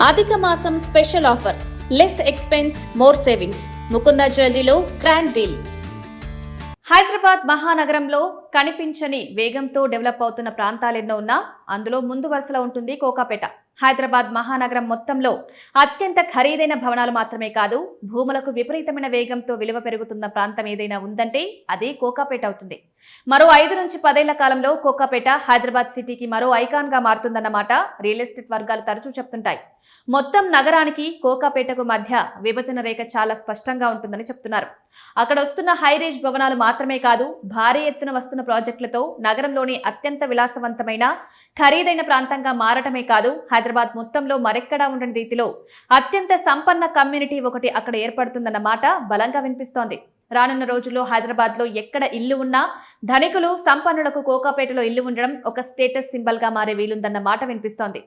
అధిక మాసం special offer, less expense more savings. Mukunda జ్యువెలరీలో గ్రాండ్ డీల్. హైదరాబాద్ మహానగరంలో కనిపించని వేగంతో డెవలప్ అవుతున్న ప్రాంతాలెన్నో ఉన్నా అందులో ముందు వరుసలో ఉంటుంది కోకాపేట. హైదరాబాద్ మహానగరం మొత్తంలో అత్యంత ఖరీదైన భవనాలు మాత్రమే కాదు, భూములకు విపరీతమైన వేగంతో విలువ పెరుగుతున్న ప్రాంతం ఏదైనా ఉందంటే అది కోకాపేట అవుతుంది. మరో 5 నుంచి 10 ఏళ్ల కాలంలో కోకాపేట హైదరాబాద్ సిటీకి మరో ఐకాన్ గా మారుతుందన్నమాట రియల్ ఎస్టేట్ వర్గాలు తరచూ చెప్తుంటాయి. మొత్తం నగరానికి కోకాపేటకు మధ్య విభజన రేఖ చాలా స్పష్టంగా ఉంటుందని చెప్తున్నారు. అక్కడ వస్తున్న హైరేజ్ భవనాలు మాత్రమే కాదు, భారీ ఎత్తున వస్తున్న ప్రాజెక్టులతో నగరంలోని అత్యంత విలాసవంతమైన ఖరీదైన ప్రాంతంగా మారటమే కాదు, హైదరాబాద్ మొత్తంలో మరెక్కడా ఉండని రీతిలో అత్యంత సంపన్న కమ్యూనిటీ ఒకటి అక్కడ ఏర్పడుతుందన్న మాట బలంగా వినిపిస్తోంది. రానున్న రోజుల్లో హైదరాబాద్ లో ఎక్కడ ఇల్లు ఉన్నా ధనికులు సంపన్నులకు కోకాపేటలో ఇల్లు ఉండడం ఒక స్టేటస్ సింబల్ గా మారే వీలుందన్న మాట వినిపిస్తోంది.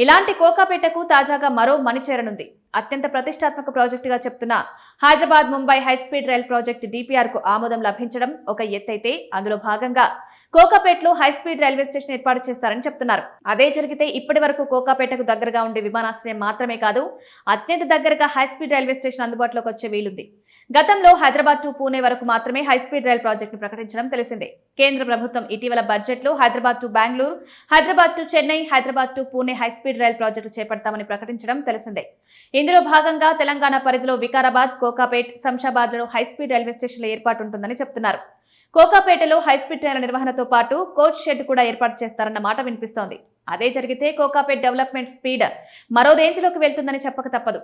ఇలాంటి కోకాపేటకు తాజాగా మరో మణి చేరనుంది. అత్యంత ప్రతిష్టాత్మక ప్రాజెక్టుగా చెప్తున్న Hyderabad Mumbai high speed rail project DPR కు ఆమోదం లభించడం ఒక ఎత్తైతే, అందులో భాగంగా కోకాపేటలో హైస్పీడ్ రైల్వే స్టేషన్ ఏర్పాటు చేస్తారని చెప్తున్నారు. అదే జరిగితే ఇప్పటి వరకు కోకాపేటకు దగ్గరగా ఉండే విమానాశ్రయం మాత్రమే కాదు, అత్యంత దగ్గరగా హైస్పీడ్ రైల్వే స్టేషన్ అందుబాటులోకి వచ్చే వీలుంది. గతంలో హైదరాబాద్ టు పూణే వరకు మాత్రమే హైస్పీడ్ రైల్ ప్రాజెక్టును ప్రకటించడం తెలిసిందే. కేంద్ర ప్రభుత్వం ఇటీవల బడ్జెట్లో Hyderabad to Bengaluru, Hyderabad to Chennai, Hyderabad to Pune high speed rail project చేపడతామని ప్రకటించడం తెలిసిందే. ఇందులో భాగంగా తెలంగాణ పరిధిలో వికారాబాద్, కోకాపేట్, శంషాబాద్లలో హైస్పీడ్ రైల్వే స్టేషన్ల ఏర్పాటు ఉంటుందని చెప్తున్నారు. కోకాపేటలో హైస్పీడ్ ట్రైన్ల నిర్వహణతో పాటు కోచ్ షెడ్ కూడా ఏర్పాటు చేస్తారన్న మాట వినిపిస్తోంది. అదే జరిగితే కోకాపేట్ డెవలప్మెంట్ స్పీడ్ మరో రేంజ్లోకి వెళ్తుందని చెప్పక తప్పదు.